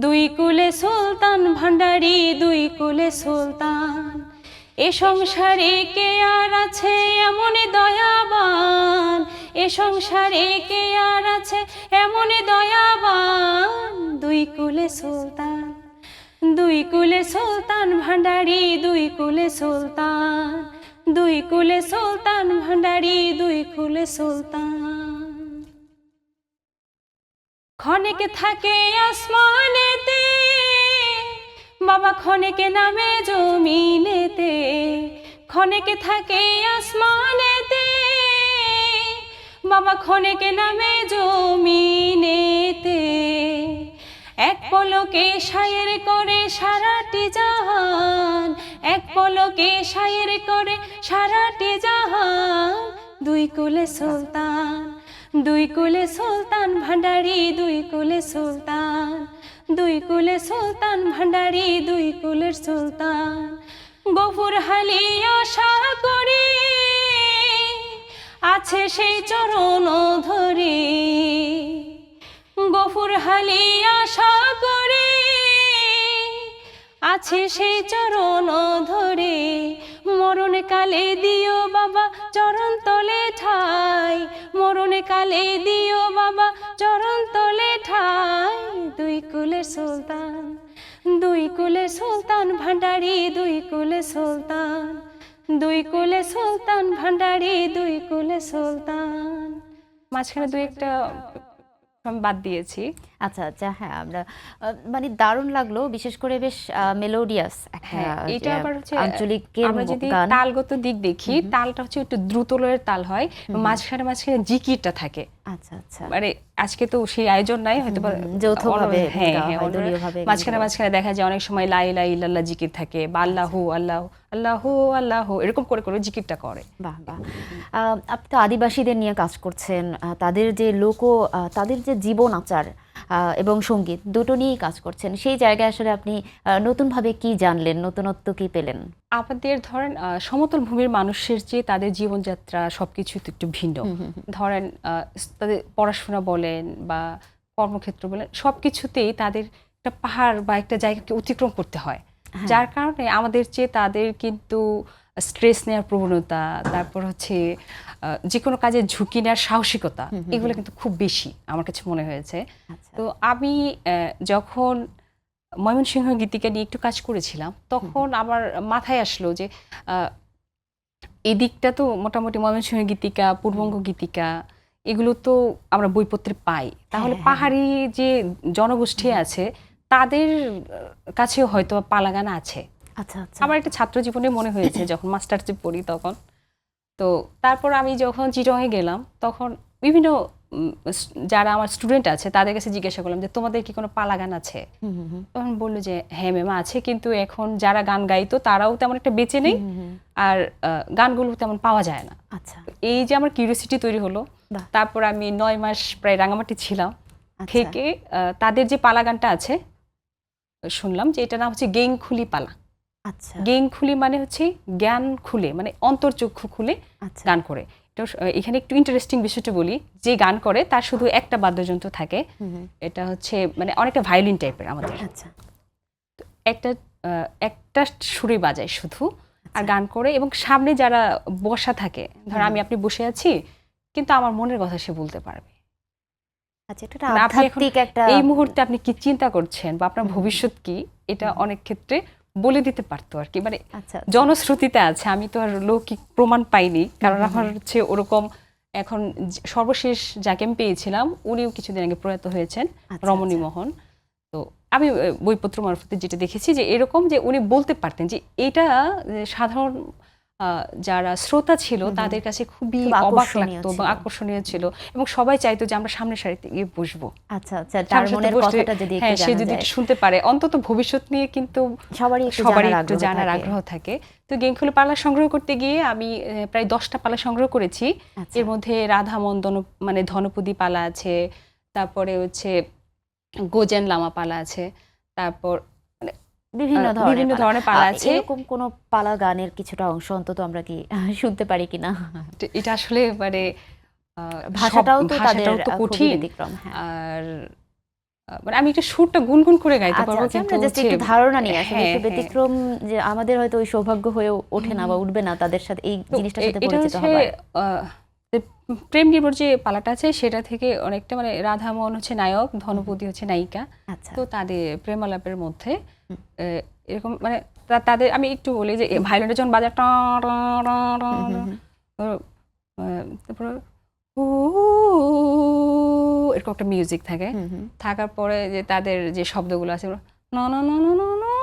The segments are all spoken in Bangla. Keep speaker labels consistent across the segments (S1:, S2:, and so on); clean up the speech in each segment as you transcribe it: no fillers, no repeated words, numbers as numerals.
S1: দুই কুলে সুলতান ভান্ডারি, দুই কুলে সুলতান। এ সংসারে কে আর আছে এমন দয়াবান, এ সংসারে কে আর আছে এমন দয়াবান। দুই কুলে সুলতান, দুই কুলে সুলতান ভান্ডারি, দুই কুলে সুলতান। দুই কুলে সুলতান ভান্ডারি, দুই কুলে সুলতান। ক্ষণেকে থাকে আসমানেতে, বাবা ক্ষণেকে নামে জমিনেতে। ক্ষণেকে থাকে আসমানেতে, বাবা ক্ষণেকে নামে জমিনেতে। এক পলকে শায়ের করে সারাটি জাহান, এক পলকে শায়ের করে সারাটি জাহান। দুই কুলে সুলতান, দুই কুলে সুলতান ভান্ডারি, দুই কুলে সুলতান। দুই কুলে সুলতান ভান্ডারি, দুই কুলের সুলতান। গফুর হালি আশা করি আছে সেই চরণ ধরে, গফুর হালি আশা করি আছে সেই চরণ ধরে। মরণ কালে দিও বাবা চরণ তলে ঠাই, মরণ কালে দিও বাবা চরণ তলে ঠাই। দুই কুলের সুলতান, দুই কুলের সুলতান ভান্ডারি, দুই কুলের সুলতান। দুই কুলে সুলতান ভান্ডারি, দুই কুলে সুলতান। মাঝখানে দুই একটা আমি বাদ দিয়েছি।
S2: আচ্ছা আচ্ছা, হ্যাঁ আমরা মানে দারুণ লাগলো, বিশেষ করে বেশ মেলোডিয়াস একটা।
S1: এটা আবার হচ্ছে
S2: আঞ্চলিক
S1: আমরা যদি তালগত দিক দেখি, তালটা হচ্ছে একটু দ্রুত লয়ের তাল হয়, মাঝখানে মাঝখানে জিকিরটা থাকে।
S2: আচ্ছা আচ্ছা,
S1: মানে আজকে তো সেই আয়োজন নাই, হয়তো
S2: যৌথভাবে
S1: মাঝখানে মাঝখানে দেখা যায় অনেক সময় লা ইলাহা ইল্লাল্লাহ জিকির থাকে, বা আল্লাহু আল্লাহ আল্লাহু আল্লাহু এরকম করে করে জিকিরটা করে।
S2: বাহ বাহ। আপনি তো আদিবাসীদের নিয়ে কাজ করছেন, তাদের যে তাদের যে জীবন আচার এবং সঙ্গীত দুটো নিয়েই কাজ করছেন। সেই জায়গায় আসলে আপনি নতুনভাবে কি জানলেন, নতুনত্ব কি পেলেন?
S1: আমাদের ধরেন সমতল ভূমির মানুষের যে তাদের জীবনযাত্রা সবকিছু তো একটু ভিন্ন। ধরেন তাদের পড়াশোনা বলেন বা কর্মক্ষেত্র বলেন, সবকিছুতেই তাদের একটা পাহাড় বা একটা জায়গাকে অতিক্রম করতে হয়। যার কারণে আমাদের চেয়ে তাদের কিন্তু স্ট্রেস নেওয়ার প্রবণতা, তারপর হচ্ছে যে কোনো কাজে ঝুঁকি নেওয়ার সাহসিকতা, এগুলো কিন্তু খুব বেশি আমার কাছে মনে হয়েছে। তো আমি যখন ময়মনসিংহ গীতিকা নিয়ে একটু কাজ করেছিলাম, তখন আমার মাথায় আসলো যে এই দিকটা তো মোটামুটি ময়মনসিংহ গীতিকা, পূর্ববঙ্গ গীতিকা এগুলো তো আমরা বইপত্রে পাই, তাহলে পাহাড়ি যে জনগোষ্ঠী আছে তাদের কাছেও হয়তো পালা গান আছে।
S2: আচ্ছা আচ্ছা,
S1: আমার একটা ছাত্র জীবনে মনে হয়েছে যখন মাস্টার্সে পড়ি তখন। তো তারপর আমি যখন চিটংয়ে গেলাম, তখন বিভিন্ন যারা আমার স্টুডেন্ট আছে তাদের কাছে জিজ্ঞাসা করলাম যে তোমাদের কি কোনো পালা গান আছে? তখন বললো যে হ্যাঁ ম্যাম আছে, কিন্তু এখন যারা গান গাইতো তারাও তেমন একটা বেঁচে নেই, আর গানগুলো তেমন পাওয়া যায় না।
S2: আচ্ছা,
S1: এই যে আমার কিউরিওসিটি তৈরি হলো। তারপর আমি 9 মাস প্রায় রাঙামাটি ছিলাম, থেকে তাদের যে পালা গানটা আছে শুনলাম যে এটার নাম হচ্ছে গেংখুলি পালা।
S2: আচ্ছা,
S1: গেংখুলি মানে হচ্ছে জ্ঞান খুলে, মানে অন্তর্চক্ষু খুলে গান করে। এখানে একটু ইন্টারেস্টিং বিষয়টা বলি, যে গান করে তার শুধু একটা বাদ্যযন্ত্র থাকে, এটা হচ্ছে মানে অনেকটা ভায়োলিন টাইপের আমাদের। একটা একটা সুরে বাজায় শুধু, আর গান করে, এবং সামনে যারা বসা থাকে, ধর আমি আপনি বসে আছি, কিন্তু আমার মনের কথা সে বলতে পারবে। এই মুহূর্তে আপনি কি চিন্তা করছেন বা আপনার ভবিষ্যৎ কি, এটা অনেক ক্ষেত্রে বলে দিতে পারতো আর কি। মানে জনশ্রুতিতে আছে, আমি তো আর লৌকিক প্রমাণ পাইনি, কারণ আমার হচ্ছে ওরকম। এখন সর্বশেষ যাকে আমি পেয়েছিলাম উনিও কিছুদিন আগে প্রয়াত হয়েছেন, রমণী মোহন। তো আমি বইপত্র মারফতে যেটা দেখেছি যে এরকম যে উনি বলতে পারতেন যে এটা সাধারণ যারা শ্রোতা ছিল তাদের কাছে খুবই অবাক লাগতো এবং আকর্ষণীয় ছিল, এবং সবাই চাইতো যে আমরা সামনের সারিতে গিয়ে বসবো।
S2: আচ্ছা আচ্ছা, তার মনের কথাটা যদি একটু জানা যায়,
S1: সে যদি শুনতে পারে, অন্তত ভবিষ্যৎ নিয়ে কিন্তু সবারই একটু জানার আগ্রহ থাকে। তো গেংখুলি পালা সংগ্রহ করতে গিয়ে আমি প্রায় 10টা পালা সংগ্রহ করেছি। এর মধ্যে রাধা মন্দন মানে ধনপদী পালা আছে, তারপরে হচ্ছে গোজেন লামা পালা আছে, তারপর
S2: বিভিন্ন ধরনের পালা আছে। এরকম কোন পালা গানের কিছুটা অংশ অন্তত আমরা কি শুনতে পারি কিনা?
S1: এটা আসলে মানে
S2: ভাষাটাও তো তাদের
S1: কঠিন,
S2: ব্যতিক্রম।
S1: আর মানে আমি একটা সুরটা গুনগুন করে গাইতে
S2: আচ্ছা
S1: পারবো,
S2: আচ্ছা,
S1: কিন্তু
S2: আমরা জাস্ট
S1: হচ্ছে
S2: একটু ধারণা নিয়ে আসলে
S1: হ্যাঁ,
S2: একটু
S1: হ্যাঁ।
S2: ব্যতিক্রম, যে আমাদের হয়তো ওই সৌভাগ্য হয়ে ওঠে না বা উঠবে না তাদের সাথে এই
S1: তো
S2: জিনিসটার সাথে
S1: এটা
S2: পরিচিত
S1: হচ্ছে
S2: হবার।
S1: যে প্রেম নির্ভর যে পালাটা আছে সেটা থেকে অনেকটা, মানে রাধামোহন হচ্ছে নায়ক, ধনপতি হচ্ছে নায়িকা।
S2: আচ্ছা
S1: তো তাদের প্রেমালাপের মধ্যে
S2: হুম।
S1: এরকম মানে তাদের আমি একটু বলি যে ভায়োলিনটা যখন বাজায় টা টা টা টা
S2: হুম,
S1: টা,
S2: হুম, হুম।
S1: তারপর উ এরকম একটা মিউজিক থাকে,
S2: হুম, হুম।
S1: থাকার পরে যে তাদের যে শব্দগুলো আছে না না না না না না,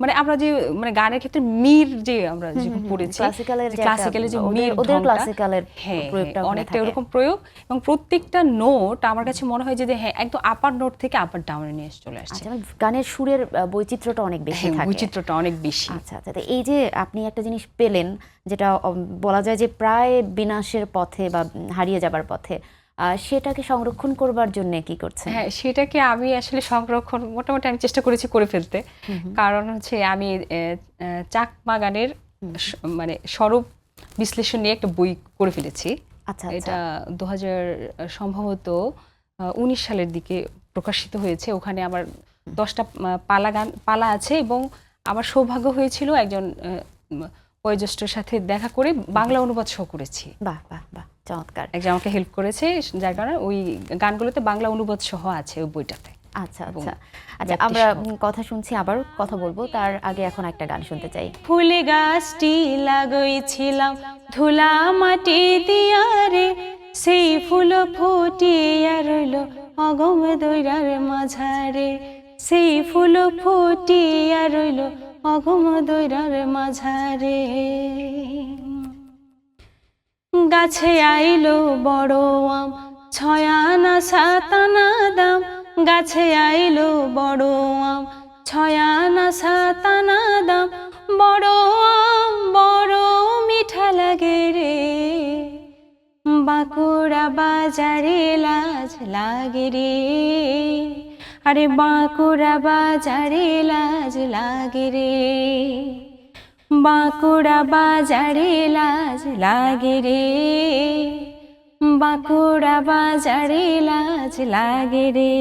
S1: মানে আমরা যে মানে গানের ক্ষেত্রে মির যে আমরা যেরকম পড়েছি,
S2: ক্লাসিক্যালের যে একটা
S1: ক্লাসিক্যালের যে
S2: ওদের
S1: মির
S2: ওদের
S1: ঢংটা,
S2: ক্লাসিক্যালের
S1: হ্যাঁ হ্যাঁ,
S2: প্রয়োগটা ওখানে
S1: অনেকটা
S2: থাকে।
S1: এরকম প্রয়োগ, এবং প্রত্যেকটা নোট আমার কাছে মনে হয় যে হ্যাঁ একদম আপার নোট থেকে আপার ডাউনে নিয়ে চলে আসছে।
S2: আচ্ছা, মানে গানের সুরের বৈচিত্র্যটা অনেক বেশি
S1: হ্যাঁ,
S2: থাকে।
S1: বৈচিত্র্যটা অনেক বেশি।
S2: আচ্ছা আচ্ছা, তো এই যে আপনি একটা জিনিস পেলেন যেটা বলা যায় যে প্রায় বিনাশের পথে বা হারিয়ে যাবার পথে, সেটাকে সংরক্ষণ করবার জন্য কি করছেন?
S1: হ্যাঁ, সেটাকে আমি আসলে সংরক্ষণ মোটামুটি আমি চেষ্টা করেছি করে ফেলতে। কারণ হচ্ছে আমি চাকমা গানের মানে স্বরূপ বিশ্লেষণ নিয়ে একটা বই করে ফেলেছি।
S2: আচ্ছা আচ্ছা।
S1: এটা 2000 সম্ভবত 19 সালের দিকে প্রকাশিত হয়েছে। ওখানে আমার 10টা পালা আছে, এবং আমার সৌভাগ্য হয়েছিল একজন বয়োজ্যেষ্ঠর সাথে দেখা করে বাংলা অনুবাদ সহ করেছি।
S2: বাহ বাহ বাহ, চমৎকার।
S1: একজন আমাকে হেল্প করেছে, যার কারণে ওই গানগুলোতে বাংলা অনুবাদ সহ আছে ওই বইটাতে।
S2: আচ্ছা
S1: এবং
S2: আচ্ছা আচ্ছা,
S1: ব্যক্তি
S2: আমরা
S1: সহ।
S2: কথা শুনছি, আবারও কথা বলবো, তার আগে এখন একটা গান শুনতে চাই।
S1: ফুলে গাছটি লাগাইছিলাম ধুলা মাটি দিয়া রে, সেই ফুল ফুটিয়া রইল অগম দৈরার মাঝারে, সেই ফুল ফুটিয়া রইল অগম দৈরার মাঝারে। গাছে আইলো বড় আম, ছয়ানা সাতানা দাম, গাছে আইলো বড় আম, ছয়ানা সাতানা দাম, বড় আম বড় মিঠা লাগে রে, বাঁকুড়া বাজারে লাজ লাগে রে, আরে বাঁকুড়া বাজারে লাজ লাগে রে, বাঁকুড়া বাজারে লাজ লাগে রে, বাঁকুড়া বাজারে লাজ লাগে রে।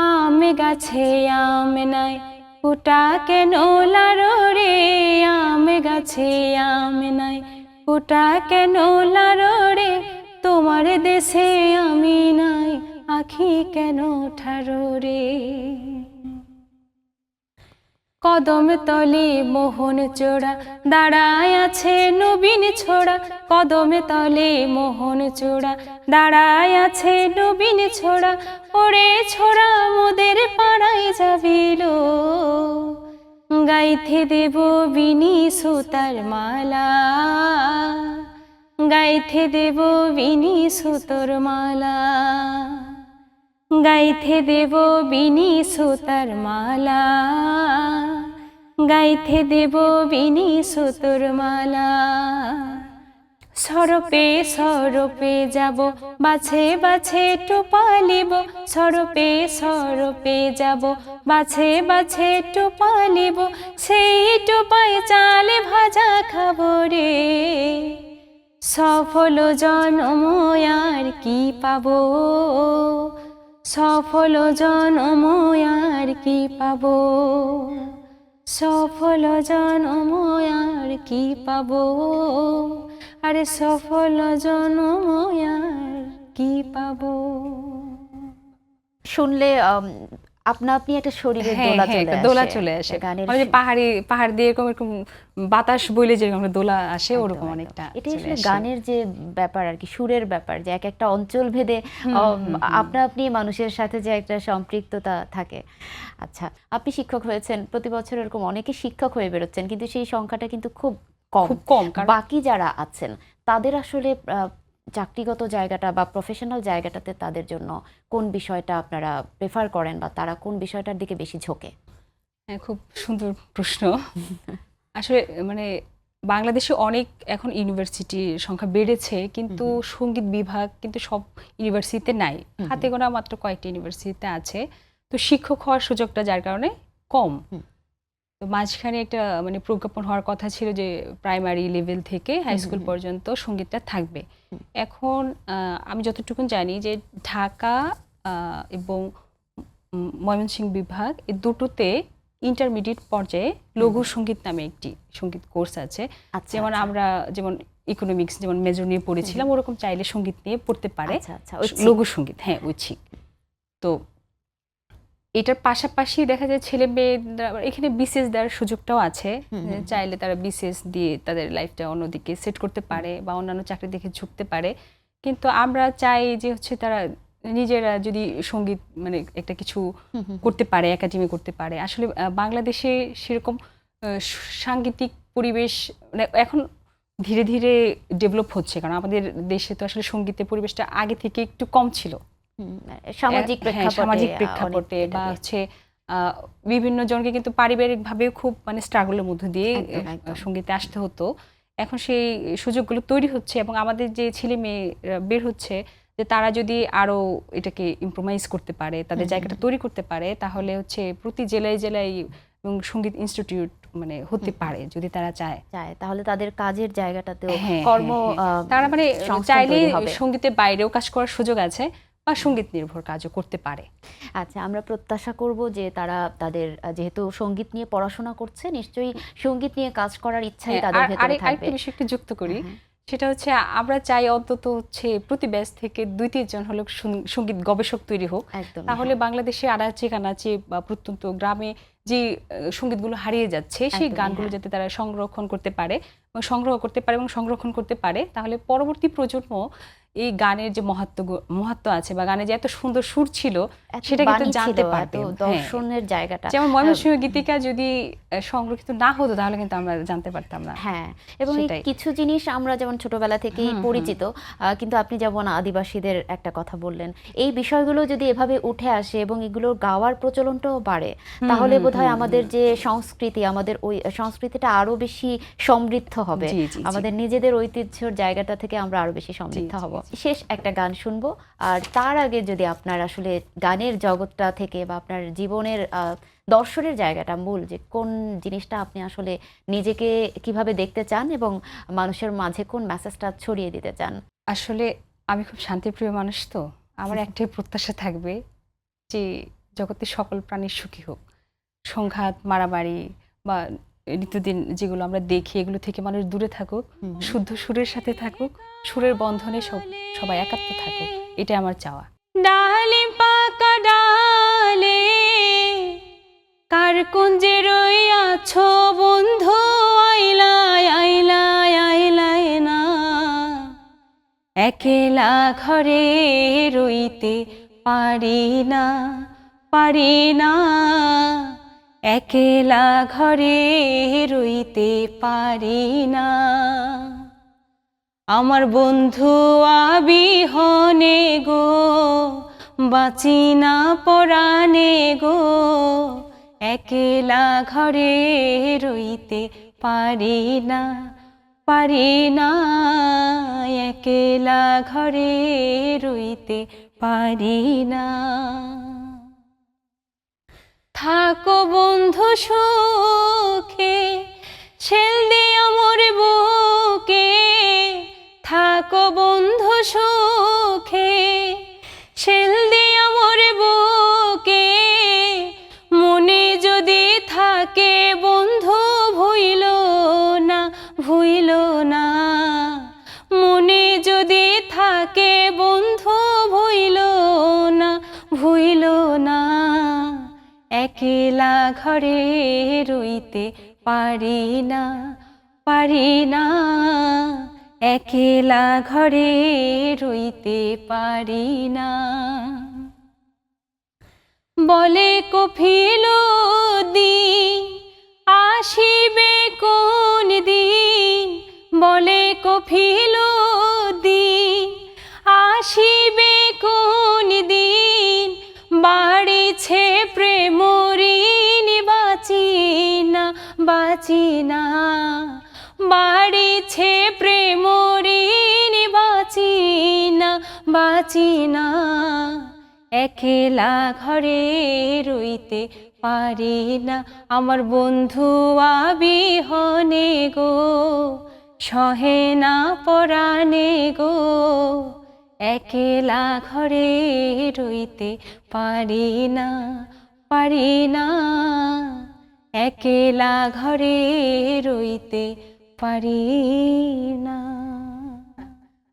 S1: আম গাছে আম নাই ওটা কেন লারো রে, আম গাছে আম নাই ওটা কেন লারো রে, তোমার দেশে আমি নাই আখি কেন ঠারো রে। কদম তলে মোহন চোরা দাঁড়ায় আছে নবীন ছোড়া, কদম তলে মোহন চোরা দাঁড়ায় আছে নবীন ছোড়া, ওরে ছোড়া মোদের পাড়ায় যাবিল, গাইতে দেব বিনি সুতার মালা, গাইতে দেব বিনি সুতোর মালা, গাইতে দেব বিনি সুতার মালা, গাইতে দেব বিনি সুতোর মালা। সরপে সরপে যাব বাছে বাছে টোপালিব, সরপে সরপে যাব বাছে বাছে টোপালিব, সেই টোপায় চালে ভাজা খাবো রে, সফল জনম আর কি পাবো, সফল জনম আর কি পাবো, সফল জনম আর কি পাবো, আরে সফল জনম আর কি পাবো।
S2: শুনলে আপনা আপনি একটা শরীরের
S1: হ্যাঁ
S2: দোলা
S1: হ্যাঁ,
S2: চলে
S1: একটা
S2: আসে।
S1: দোলা চলে আসে,
S2: গানের
S1: মানে যে পাহাড় দিয়ে এরকম এরকম বাতাস বইলে যেরকম একটা দোলা আসে,
S2: একদম,
S1: ওরকম
S2: একদম।
S1: অনেকটা
S2: এটাই
S1: চলে
S2: আসলে
S1: আসে।
S2: গানের যে ব্যাপার আর কি, সুরের ব্যাপার, যে এক একটা অঞ্চল ভেদে আপনা আপনি মানুষের সাথে যে একটা সম্পৃক্ততা থাকে। আচ্ছা, আপনি শিক্ষক হয়েছেন, প্রতি বছর এরকম অনেকে শিক্ষক হয়ে বেরোচ্ছেন, কিন্তু সেই সংখ্যাটা কিন্তু খুব কম।
S1: খুব কম, কারণ
S2: বাকি যারা আছেন তাদের আসলে চাকরিগত জায়গাটা বা প্রফেশনাল জায়গাটাতে তাদের জন্য কোন বিষয়টা আপনারা প্রেফার করেন, বা তারা কোন বিষয়টার দিকে বেশি ঝোঁকে?
S1: হ্যাঁ, খুব সুন্দর প্রশ্ন। আসলে মানে বাংলাদেশে অনেক এখন ইউনিভার্সিটির সংখ্যা বেড়েছে, কিন্তু সঙ্গীত বিভাগ কিন্তু সব ইউনিভার্সিটিতে নাই, হাতে গোনা মাত্র কয়েকটি ইউনিভার্সিটিতে আছে। তো শিক্ষক হওয়ার সুযোগটা যার কারণে কম। তো মাঝখানে একটা মানে প্রজ্ঞাপন হওয়ার কথা ছিল যে প্রাইমারি লেভেল থেকে হাই স্কুল পর্যন্ত সঙ্গীতটা থাকবে। এখন আমি যতটুকু জানি যে ঢাকা, এবং ময়মনসিংহ বিভাগ, এই দুটোতে ইন্টারমিডিয়েট পর্যায়ে লঘু সঙ্গীত নামে একটি সঙ্গীত কোর্স আছে।
S2: আচ্ছা,
S1: যেমন
S2: আচ্ছা।
S1: আমরা যেমন ইকোনমিক্স যেমন মেজর নিয়ে পড়েছিলাম, ওরকম চাইলে সঙ্গীত নিয়ে পড়তে পারে।
S2: আচ্ছা, আচ্ছা, ঐচ্ছিক।
S1: লঘু সঙ্গীত, হ্যাঁ ঐচ্ছিক। তো এটার পাশাপাশি দেখা যায় ছেলে মেয়েরা এখানে বিসিএস দেওয়ার সুযোগটাও আছে। চাইলে তারা বিসিএস দিয়ে তাদের লাইফটা অন্যদিকে সেট করতে পারে বা অন্যান্য চাকরি দেখে ঝুঁকতে পারে। কিন্তু আমরা চাই যে হচ্ছে তারা নিজেরা যদি সঙ্গীত মানে একটা কিছু করতে পারে, একাডেমি করতে পারে। আসলে বাংলাদেশে সেরকম সাংগীতিক পরিবেশ মানে এখন ধীরে ধীরে ডেভেলপ হচ্ছে, কারণ আমাদের দেশে তো আসলে সঙ্গীতের পরিবেশটা আগে থেকে একটু কম ছিল।
S2: সামাজিক
S1: প্রেক্ষাপটে বা হচ্ছে বিভিন্ন জনকে কিন্তু পারিবারিকভাবেও খুব মানে স্ট্রাগলের মধ্য দিয়ে সঙ্গীতে আসতে হতো। এখন সেই সুযোগগুলো তৈরি হচ্ছে এবং আমাদের যে ছেলে মেয়ে বের হচ্ছে যে তারা যদি আরো এটাকে ইমপ্রোভাইজ করতে পারে, তাদের জায়গাটা তৈরি করতে পারে, তাহলে হচ্ছে প্রতি জেলায় জেলায় এবং সঙ্গীত ইনস্টিটিউট মানে হতে পারে যদি তারা চায়।
S2: তাহলে তাদের কাজের জায়গাটাতেও
S1: কর্ম তারা মানে চাইলে সঙ্গীতের বাইরেও কাজ করার সুযোগ আছে বা সঙ্গীত নির্ভর কাজও করতে পারে।
S2: আচ্ছা, আমরা প্রত্যাশা করব যে তারা তাদের যেহেতু সঙ্গীত নিয়ে পড়াশোনা করছে, নিশ্চয়ই সঙ্গীত নিয়ে কাজ করার ইচ্ছাই তাদের ভেতরে থাকবে।
S1: আরেকটা বিষয় একটু যুক্ত করি, সেটা হচ্ছে আমরা চাই অন্তত হচ্ছে প্রতি ব্যাচ থেকে 2-3 জন হলো সঙ্গীত গবেষক তৈরি হোক। তাহলে বাংলাদেশে আনাচে কানাচে বা প্রত্যন্ত গ্রামে যে সঙ্গীতগুলো হারিয়ে যাচ্ছে সেই গানগুলো যাতে তারা সংরক্ষণ করতে পারে এবং সংগ্রহ করতে পারে এবং সংরক্ষণ করতে পারে, তাহলে পরবর্তী প্রজন্ম এই গানের যে মহত্ব আছে বা গানে যে এত সুন্দর সুর ছিল সেটা কিন্তু জানতে পারবে।
S2: দর্শনের জায়গাটা
S1: যেমন ময়মনসিংহ গীতিকা যদি সংরক্ষিত না হতো তাহলে কিন্তু আমরা জানতে পারতাম না।
S2: হ্যাঁ, এবং কিছু জিনিস আমরা যেমন ছোটবেলা থেকেই পরিচিত, কিন্তু আপনি যেমন আদিবাসীদের একটা কথা বললেন, এই বিষয়গুলো যদি এভাবে উঠে আসে এবং এগুলোর গাওয়ার প্রচলনটাও বাড়ে, তাহলে বোধহয় আমাদের যে সংস্কৃতি, আমাদের ওই সংস্কৃতিটা আরো বেশি সমৃদ্ধ হবে। আমাদের নিজেদের ঐতিহ্যের জায়গাটা থেকে আমরা আরো বেশি সমৃদ্ধ হব। শেষ একটা গান শুনবো, আর তার আগে যদি আপনার আসলে গানের জগৎটা থেকে বা আপনার জীবনের দর্শনের জায়গাটা মূল যে কোন জিনিসটা আপনি আসলে নিজেকে কিভাবে দেখতে চান এবং মানুষের মাঝে কোন মেসেজটা ছড়িয়ে দিতে চান।
S1: আসলে আমি খুব শান্তিপ্রিয় মানুষ, তো আমার একটাই প্রত্যাশা থাকবে যে জগতে সকল প্রাণী সুখী হোক, সংঘাত মারামারি বা নিত্যদিন যেগুলো আমরা দেখি এগুলো থেকে মানুষ দূরে থাকুক, শুদ্ধ সুরের সাথে থাকুক, সুরের বন্ধনে সবাই একাত্ম থাকুক, এটা আমার চাওয়া। ডালে পাকা ডালে কার কুঞ্জে রইয়াছো বন্ধু, আইলাই আইলাই আইলাই না, একলা ঘরে রইতে পারি না পারি না, একলা ঘরে রইতে পারি না, আমার বন্ধু আবিহনে গো বাঁচি না পরাণে গো, একলা ঘরে রইতে পারি না পারি না, একলা ঘরে রইতে পারি না। থাকো বন্ধু সুখে ছেল দিয়া মোর বুকে, থাকো বন্ধু সুখে ছেল দিয়া মোর বুকে, মনে যদি থাকে বন্ধু ভুইল না ভুইল না, মনে যদি থাকে বন্ধু ভুইল না ভুইল না, একলা ঘরে রইতে পারি না পারি না, একলা ঘরে রইতে পারি না। বলে কফিল দিন আসিবে কোন দিন, বলে কফিল দিন আসিবে কোন দিন, বাড়িছে প্রেম ঋণ বাঁচি না বাঁচি না, বাড়িছে প্রেম ঋণ বাঁচি না বাঁচি না, একলা ঘরে রইতে পারি না, আমার বন্ধু আবিহনে গো সহে না পরাণে গো, একলা ঘরে রইতে পারি না, পারি না, একলা ঘরে রইতে পারি না।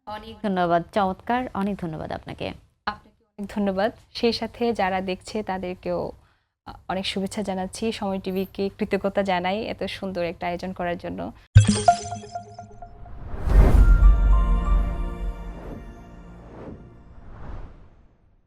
S2: অনেক ধন্যবাদ, চমৎকার, অনেক ধন্যবাদ আপনাকে।
S1: আপনাকে অনেক ধন্যবাদ। সেই সাথে যারা দেখছে তাদেরকেও অনেক শুভেচ্ছা জানাচ্ছি। সময় টিভিকে কৃতজ্ঞতা জানাই এত সুন্দর একটা আয়োজন করার জন্য।